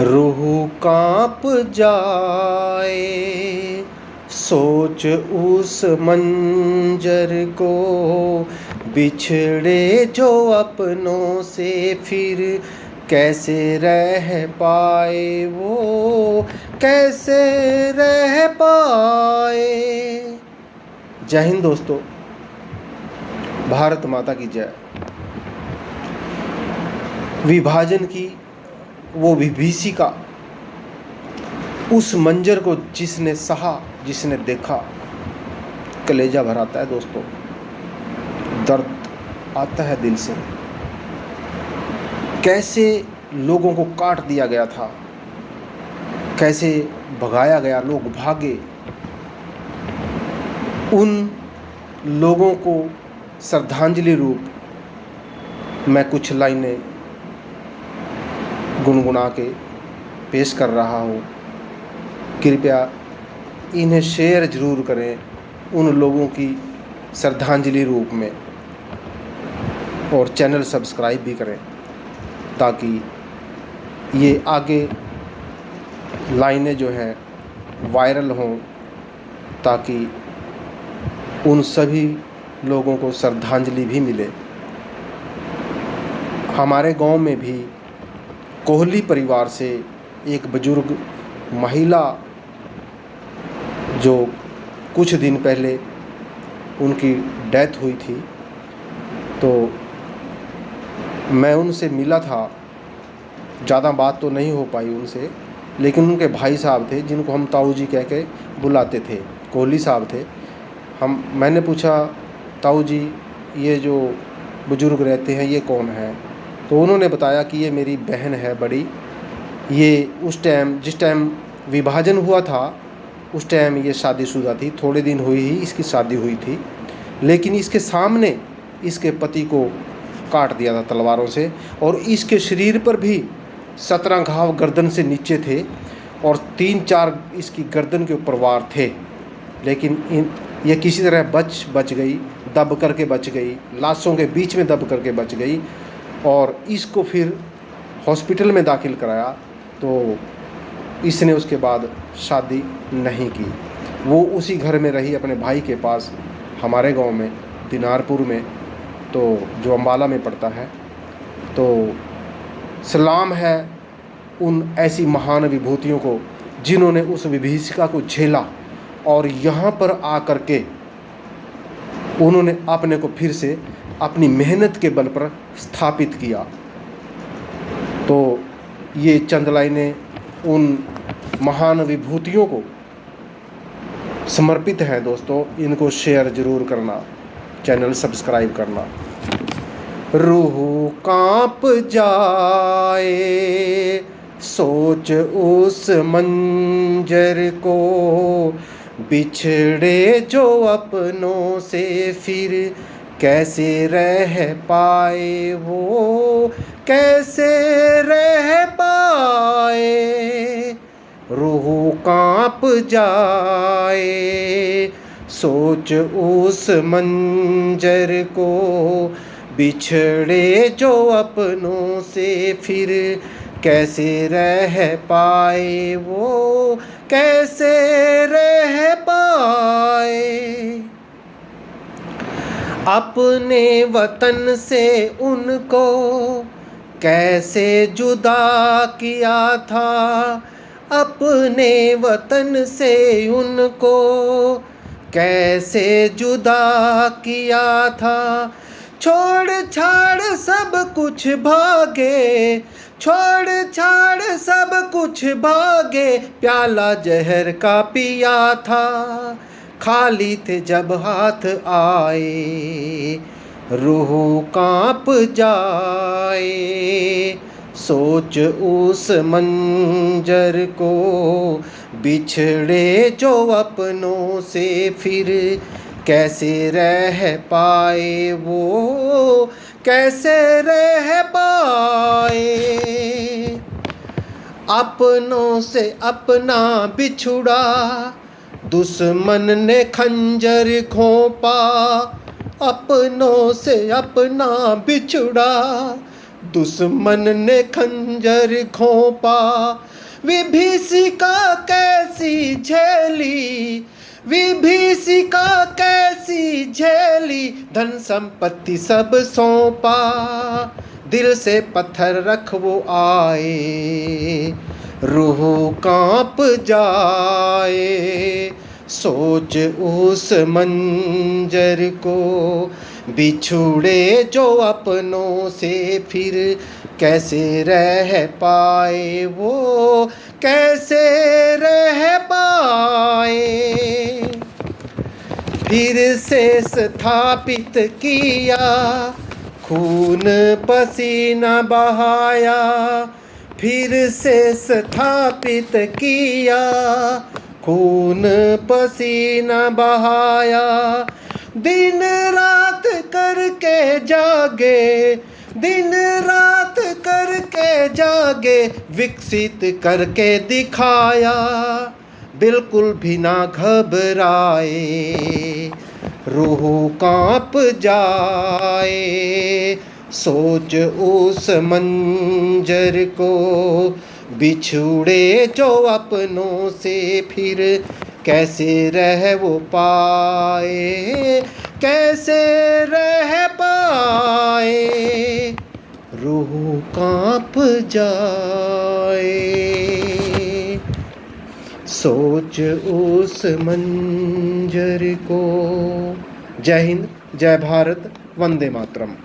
रूह कांप जाए सोच उस मंजर को, बिछड़े जो अपनों से फिर कैसे रह पाए वो, कैसे रह पाए। जय हिंद दोस्तों, भारत माता की जय। विभाजन की वो विभीषिका, उस मंजर को जिसने सहा, जिसने देखा, कलेजा भर आता है दोस्तों, दर्द आता है दिल से। कैसे लोगों को काट दिया गया था, कैसे भगाया गया, लोग भागे। उन लोगों को श्रद्धांजलि रूप मैं कुछ लाइनें गुनगुना के पेश कर रहा हूँ। कृपया इन्हें शेयर ज़रूर करें उन लोगों की श्रद्धांजलि रूप में, और चैनल सब्सक्राइब भी करें ताकि ये आगे लाइनें जो हैं वायरल हों, ताकि उन सभी लोगों को श्रद्धांजलि भी मिले। हमारे गांव में भी कोहली परिवार से एक बुजुर्ग महिला, जो कुछ दिन पहले उनकी डेथ हुई थी, तो मैं उनसे मिला था। ज़्यादा बात तो नहीं हो पाई उनसे, लेकिन उनके भाई साहब थे जिनको हम ताऊ जी कह के बुलाते थे, कोहली साहब थे। मैंने पूछा, ताऊ जी ये जो बुजुर्ग रहते हैं ये कौन है? तो उन्होंने बताया कि ये मेरी बहन है बड़ी। ये उस टाइम, जिस टाइम विभाजन हुआ था, उस टाइम ये शादीशुदा थी। थोड़े दिन हुई ही इसकी शादी हुई थी, लेकिन इसके सामने इसके पति को काट दिया था तलवारों से, और इसके शरीर पर भी 17 घाव गर्दन से नीचे थे, और 3-4 इसकी गर्दन के ऊपर वार थे। लेकिन ये किसी तरह बच गई, दब करके बच गई, लाशों के बीच में दब करके बच गई। और इसको फिर हॉस्पिटल में दाखिल कराया, तो इसने उसके बाद शादी नहीं की। वो उसी घर में रही अपने भाई के पास, हमारे गांव में दिनारपुर में, तो जो अम्बाला में पड़ता है। तो सलाम है उन ऐसी महान विभूतियों को जिन्होंने उस विभीषिका को झेला, और यहाँ पर आकर के उन्होंने अपने को फिर से अपनी मेहनत के बल पर स्थापित किया। तो ये चंद लाइनें उन महान विभूतियों को समर्पित हैं दोस्तों। इनको शेयर ज़रूर करना, चैनल सब्सक्राइब करना। रूह कांप जाए सोच उस मंजर को, बिछड़े जो अपनों से फिर कैसे रह पाए वो, कैसे रह पाए। रूह कांप जाए सोच उस मंजर को, बिछड़े जो अपनों से फिर कैसे रह पाए वो, कैसे रह पाए। अपने वतन से उनको कैसे जुदा किया था, अपने वतन से उनको कैसे जुदा किया था। छोड़ छाड़ सब कुछ भागे, छोड़ छाड़ सब कुछ भागे, प्याला जहर का पिया था। खाली थे जब हाथ आए, रूह कांप जाए सोच उस मंजर को, बिछड़े जो अपनों से फिर कैसे रह पाए वो, कैसे रह पाए। अपनों से अपना बिछुड़ा, दुश्मन ने खंजर घोंपा। अपनों से अपना बिछुड़ा, दुश्मन ने खंजर घोंपा, विभीषिका कैसी झेली, विभीषिका कैसी झेली, धन संपत्ति सब सौंपा। दिल से पत्थर रख वो आए, रूह कांप जाए, सोच उस मंजर को, बिछुड़े जो अपनों से फिर कैसे रह पाए वो, कैसे रह पाए। फिर से स्थापित किया, खून पसीना बहाया, फिर से स्थापित किया, खून पसीना बहाया। दिन रात करके जागे, दिन रात करके जागे, विकसित करके दिखाया। बिल्कुल भी ना घबराए, रूह कांप जाए, सोच उस मंजर को, बिछुड़े जो अपनों से फिर कैसे रह वो पाए, कैसे रह पाए, रूह कांप जाए, सोच उस मंजर को। जय हिंद, जय भारत, वंदे मातरम।